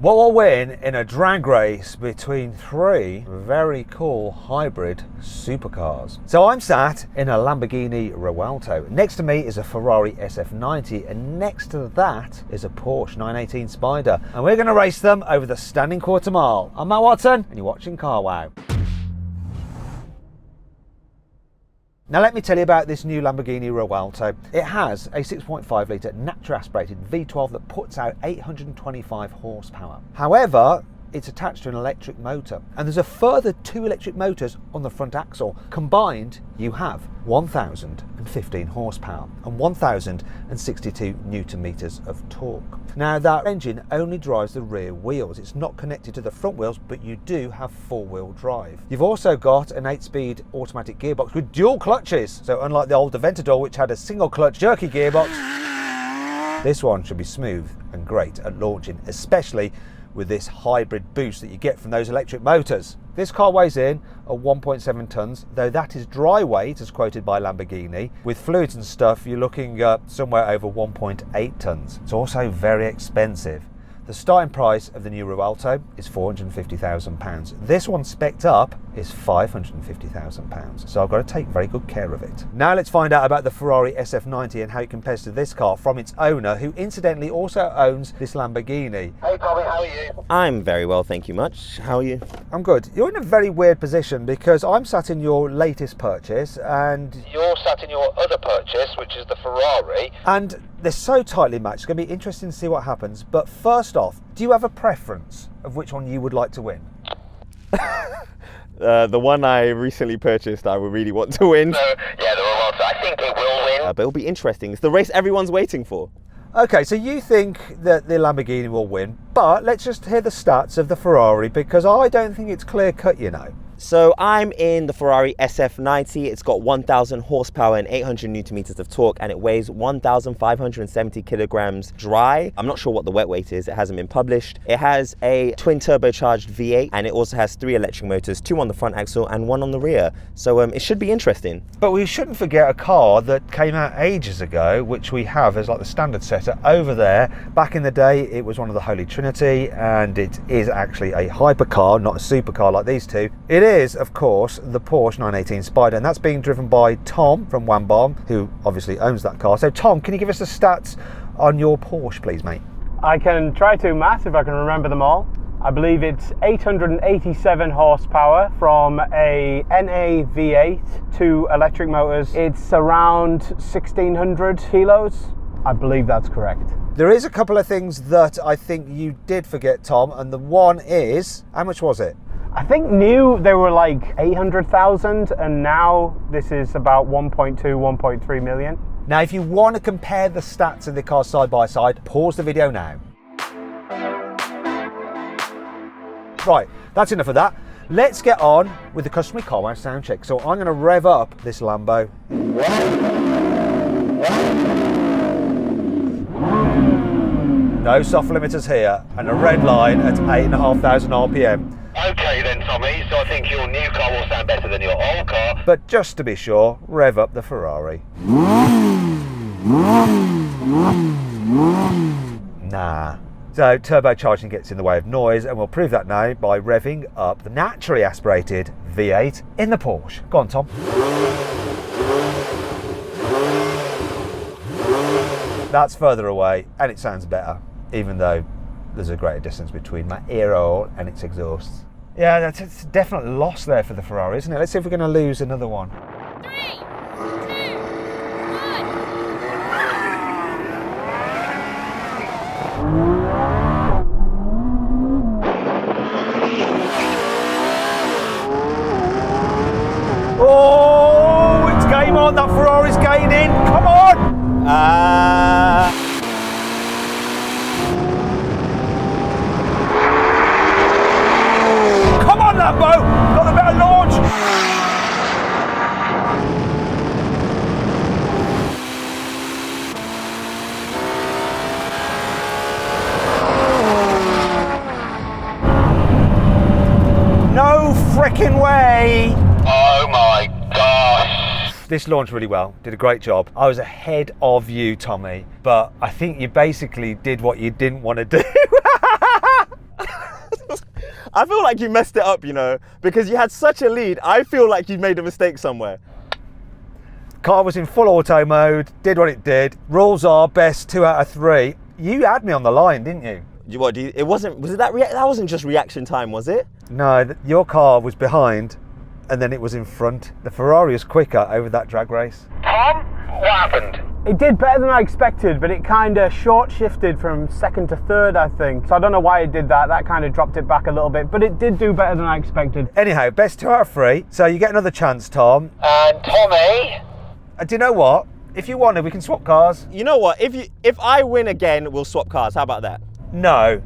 What will win in a drag race between three very cool hybrid supercars? So I'm sat in a Lamborghini Revuelto. Next to me is a Ferrari SF90 and next to that is a Porsche 918 Spider. And we're going to race them over the standing quarter mile. I'm Matt Watson and you're watching Car Wow. Now let me tell you about this new Lamborghini Revuelto. It has a 6.5 litre naturally aspirated V12 that puts out 825 horsepower. However, it's attached to an electric motor and there's a further 2 electric motors on the front axle. Combined, you have 1,015 horsepower and 1,062 newton meters of torque. Now that engine only drives the rear wheels. It's not connected to the front wheels, but you do have 4-wheel drive. You've also got an 8-speed automatic gearbox with dual clutches. So unlike the old Aventador, which had a single clutch jerky gearbox, this one should be smooth and great at launching, especially with this hybrid boost that you get from those electric motors. This car weighs in at 1.7 tonnes, though that is dry weight as quoted by Lamborghini. With fluids and stuff, you're looking somewhere over 1.8 tonnes. It's also very expensive. The starting price of the new Revuelto is £450,000. This one spec'd up is £550,000. So I've got to take very good care of it. Now let's find out about the Ferrari SF90 and how it compares to this car from its owner, who incidentally also owns this Lamborghini. Hey Tommy, how are you? I'm very well, thank you much. How are you? I'm good. You're in a very weird position because I'm sat in your latest purchase and you're sat in your other purchase, which is the Ferrari. And they're so tightly matched. It's going to be interesting to see what happens. But first off, do you have a preference of which one you would like to win? The one I recently purchased, I would really want to win. Yeah, the Revuelto. I think it will win. But it'll be interesting. It's the race everyone's waiting for. Okay, so you think that the Lamborghini will win, but let's just hear the stats of the Ferrari because I don't think it's clear cut, you know. So I'm in the Ferrari SF90. It's got 1,000 horsepower and 800 newton meters of torque, and it weighs 1,570 kilograms dry. I'm not sure what the wet weight is. It hasn't been published. It has a twin turbocharged V8, and it also has 3 electric motors, 2 on the front axle and 1 on the rear. So it should be interesting. But we shouldn't forget a car that came out ages ago, which we have as like the standard setter over there. Back in the day, it was one of the Holy Trinity, and it is actually a hypercar, not a supercar like these two. It is, of course, the Porsche 918 Spider, and that's being driven by Tom from Wham Bam, who obviously owns that car. So Tom, can you give us the stats on your Porsche, please, mate? I can try to, Matt, if I can remember them all. I believe it's 887 horsepower from a NA V8, 2 electric motors. It's around 1,600 kilos. I believe that's correct. There is a couple of things that I think you did forget, Tom, and the one is, how much was it? I think new they were like 800,000 and now this is about 1.2, 1.3 million. Now if you want to compare the stats of the cars side by side, pause the video now. Right, that's enough of that. Let's get on with the customary Car Wow sound check. So I'm going to rev up this Lambo. No soft limiters here, and a red line at 8,500 RPM. Okay then, Tommy, so I think your new car will sound better than your old car. But just to be sure, rev up the Ferrari. Nah. So turbocharging gets in the way of noise, and we'll prove that now by revving up the naturally aspirated V8 in the Porsche. Go on, Tom. That's further away, and it sounds better, even though there's a greater distance between my ear hole and its exhausts. Yeah, that's a definite loss there for the Ferrari, isn't it? Let's see if we're going to lose another one. 3, 2, 1. Oh, it's game on. That Ferrari's gaining. Come on. Come on, Lambo. Got the better launch. No frickin' way. Oh my gosh. This launched really well, did a great job. I was ahead of you, Tommy, but I think you basically did what you didn't want to do. I feel like you messed it up, you know, because you had such a lead. I feel like you made a mistake somewhere. Car was in full auto mode, did what it did. Rules are best 2 out of 3. You had me on the line, didn't you? It wasn't, was it that wasn't just reaction time, was it? No, your car was behind and then it was in front. The Ferrari was quicker over that drag race. Tom, what happened? It did better than I expected, but it kind of short shifted from second to third, I think. So I don't know why it did that. That kind of dropped it back a little bit, but it did do better than I expected. Anyhow, best 2 out of 3. So you get another chance, Tom. And Tommy? Do you know what? If you want to, we can swap cars. You know what? If I win again, we'll swap cars. How about that? No.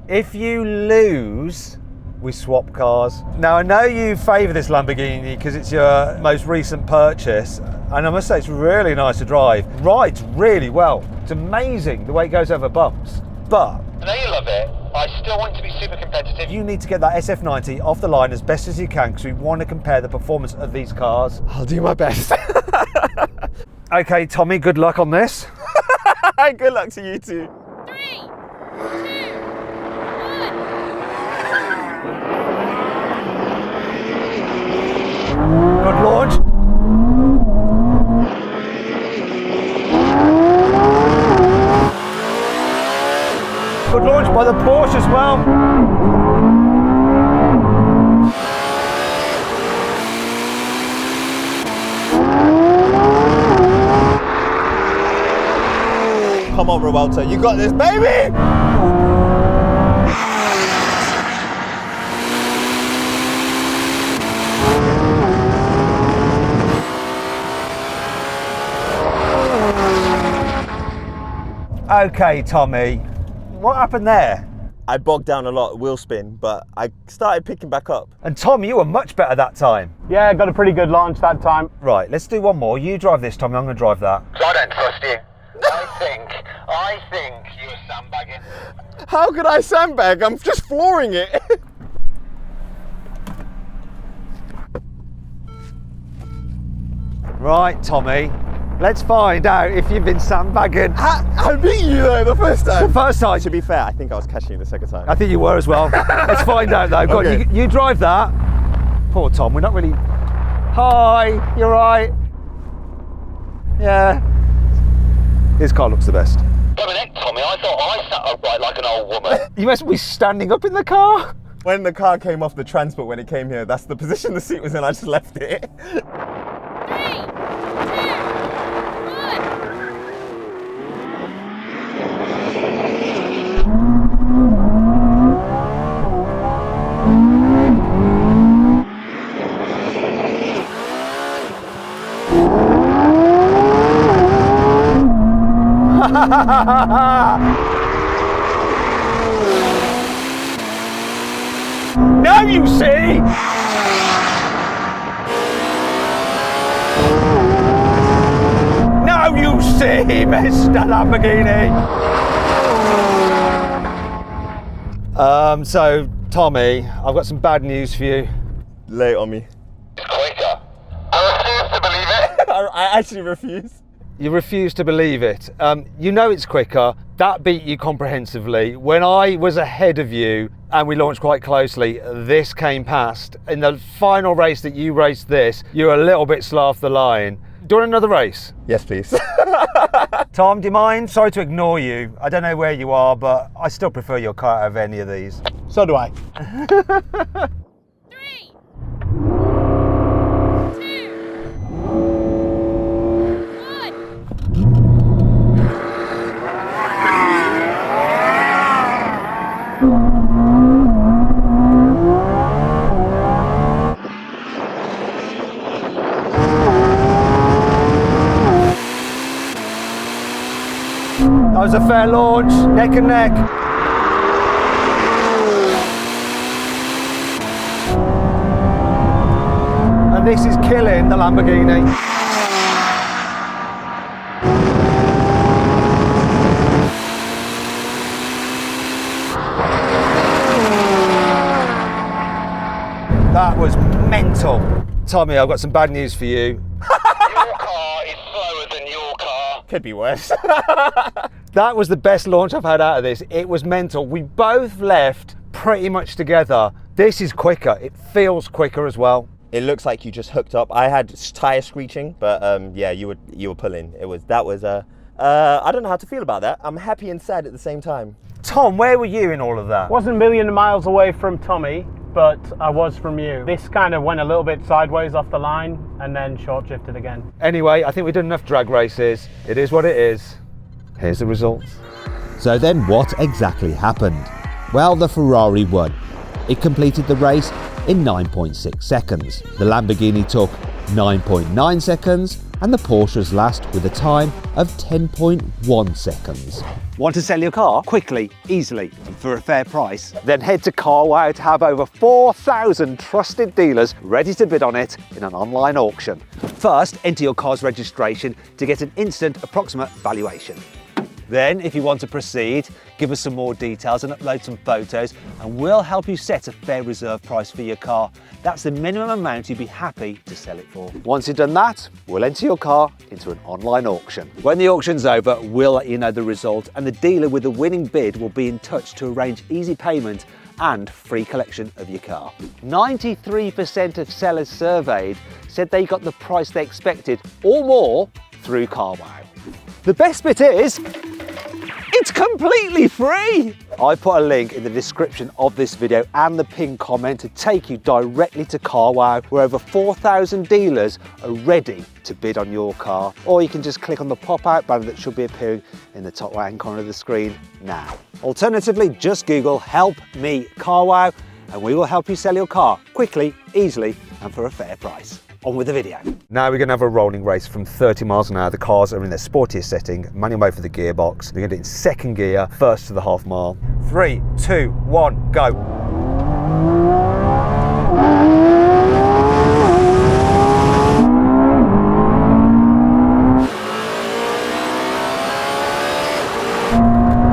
If you lose, we swap cars. Now, I know you favour this Lamborghini because it's your most recent purchase, and I must say it's really nice to drive. Rides really well. It's amazing the way it goes over bumps. But I know you love it. I still want to be super competitive. you need to get that SF90 off the line as best as you can because we want to compare the performance of these cars. I'll do my best. Okay, Tommy, good luck on this. Good luck to you too. 3, 2, 1. Good launch. Good launch by the Porsche as well. Come on, Revuelto, you got this, baby! Okay, Tommy, what happened there? I bogged down a lot, wheel spin, but I started picking back up. And Tom, you were much better that time. Yeah, I got a pretty good launch that time. Right, let's do one more. You drive this, Tommy, I'm going to drive that. So I don't trust you. I think you're sandbagging. How could I sandbag? I'm just flooring it. Right, Tommy, let's find out if you've been sandbagging. I beat you though the first time. The first time. To be fair, I think I was catching you the second time. I think you were as well. Let's find out though. Go on, Okay. you drive that. Poor Tom, we're not really... Hi, you're right. Yeah. His car looks the best. Dominic, Tommy, I thought I sat upright like an old woman. You must be standing up in the car. When the car came off the transport when it came here, that's the position the seat was in, I just left it. 3, 2, 1. Now you see. Now you see, Mr. Lamborghini. So, Tommy, I've got some bad news for you. Lay it on me. It's quicker. I refuse to believe it. I actually refuse. You refuse to believe it. You know it's quicker. That beat you comprehensively. When I was ahead of you and we launched quite closely, this came past. In the final race that you raced this, you were a little bit slow off the line. Do you want another race? Yes, please. Tom, do you mind? Sorry to ignore you. I don't know where you are, but I still prefer your car out of any of these. So do I. 3, 2, 1. That was a fair launch, neck and neck. And this is killing the Lamborghini. That was mental. Tommy, I've got some bad news for you. Your car is slower than your car. Could be worse. That was the best launch I've had out of this. It was mental. We both left pretty much together. This is quicker. It feels quicker as well. It looks like you just hooked up. I had tire screeching, but yeah, you were pulling. I don't know how to feel about that. I'm happy and sad at the same time. Tom, where were you in all of that? Wasn't a million miles away from Tommy, but I was from you. This kind of went a little bit sideways off the line and then short shifted again. Anyway, I think we've done enough drag races. It is what it is. Here's the results. So then what exactly happened? Well, the Ferrari won. It completed the race in 9.6 seconds. The Lamborghini took 9.9 seconds and the Porsche was last with a time of 10.1 seconds. Want to sell your car quickly, easily, and for a fair price? Then head to CarWow to have over 4,000 trusted dealers ready to bid on it in an online auction. First, enter your car's registration to get an instant approximate valuation. Then, if you want to proceed, give us some more details and upload some photos and we'll help you set a fair reserve price for your car. That's the minimum amount you'd be happy to sell it for. Once you've done that, we'll enter your car into an online auction. When the auction's over, we'll let you know the result and the dealer with the winning bid will be in touch to arrange easy payment and free collection of your car. 93% of sellers surveyed said they got the price they expected or more through CarWow. The best bit is, it's completely free! I put a link in the description of this video and the pinned comment to take you directly to CarWow, where over 4,000 dealers are ready to bid on your car. Or you can just click on the pop-out banner that should be appearing in the top right-hand corner of the screen now. Alternatively, just Google "Help Me CarWow" and we will help you sell your car quickly, easily, and for a fair price. On with the video. Now we're going to have a rolling race from 30 miles an hour. The cars are in their sportiest setting, manual mode for the gearbox. We're going to do it in second gear, first to the half mile. 3, 2, 1, go.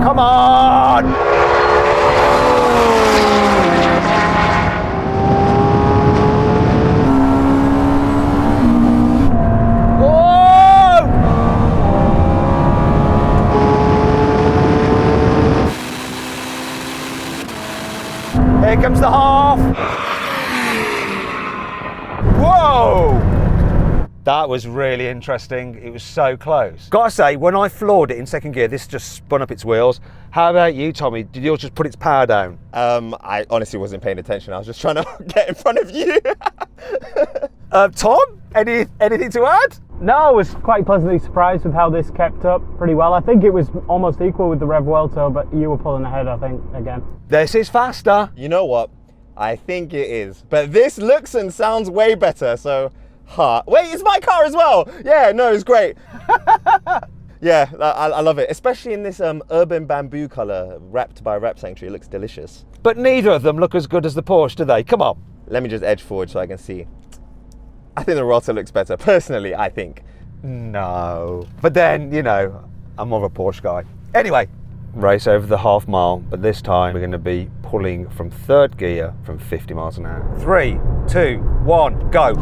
Come on! Here comes the half. Whoa! That was really interesting. It was so close. Gotta say, when I floored it in second gear, this just spun up its wheels. How about you, Tommy? Did yours just put its power down? I honestly wasn't paying attention. I was just trying to get in front of you. Tom, anything to add? No, I was quite pleasantly surprised with how this kept up pretty well. I think it was almost equal with the Revuelto, but you were pulling ahead, I think, again. This is faster. You know what? I think it is. But this looks and sounds way better, so... Wait, it's my car as well! Yeah, no, it's great. Yeah, I love it. Especially in this urban bamboo colour, wrapped by Wrap Sanctuary. It looks delicious. But neither of them look as good as the Porsche, do they? Come on. Let me just edge forward so I can see. I think the Revuelto looks better. Personally, I think. No. But then, you know, I'm more of a Porsche guy. Anyway, race over the half mile, but this time we're going to be pulling from third gear from 50 miles an hour. 3, 2, 1, go.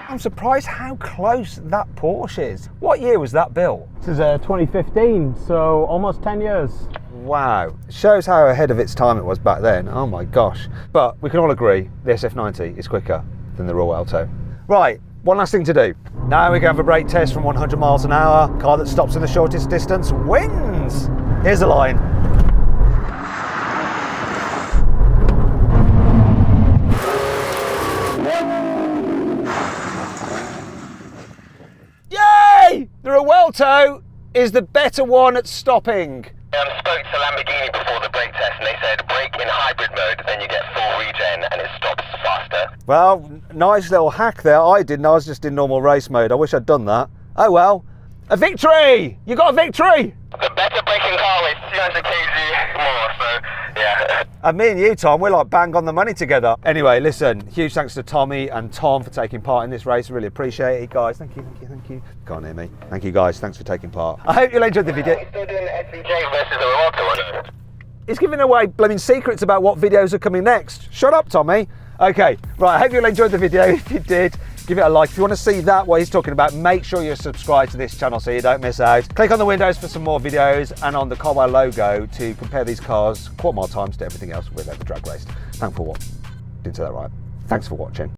I'm surprised how close that Porsche is. What year was that built? This is 2015, so almost 10 years. Wow, shows how ahead of its time it was back then. Oh my gosh. But we can all agree the SF90 is quicker than the Revuelto. Right, one last thing to do. Now we're going to have a brake test from 100 miles an hour. Car that stops in the shortest distance wins. Here's the line. The Revuelto is the better one at stopping. Spoke to Lamborghini before the brake test and they said brake in hybrid mode, then you get full regen and it stops faster. Well, nice little hack there. I didn't, I was just in normal race mode. I wish I'd done that. Oh well. A victory! You got a victory! The better braking car weighs 200 kg more, so yeah. And me and you, Tom, we're like bang on the money together. Anyway, listen, huge thanks to Tommy and Tom for taking part in this race. Really appreciate it, guys. Thank you, thank you, thank you. Can't hear me. Thank you, guys. Thanks for taking part. I hope you'll enjoy the video. We're still doing the SVJ versus the Revuelto one. He's giving away blooming secrets about what videos are coming next. Shut up, Tommy. Okay, right, I hope you'll enjoy the video. If you did, give it a like. If you want to see that, what he's talking about, make sure you're subscribed to this channel so you don't miss out. Click on the windows for some more videos and on the Carwell logo to compare these cars quarter mile times to everything else we've ever drag raced. Thanks for watching. Didn't say that right. Thanks for watching.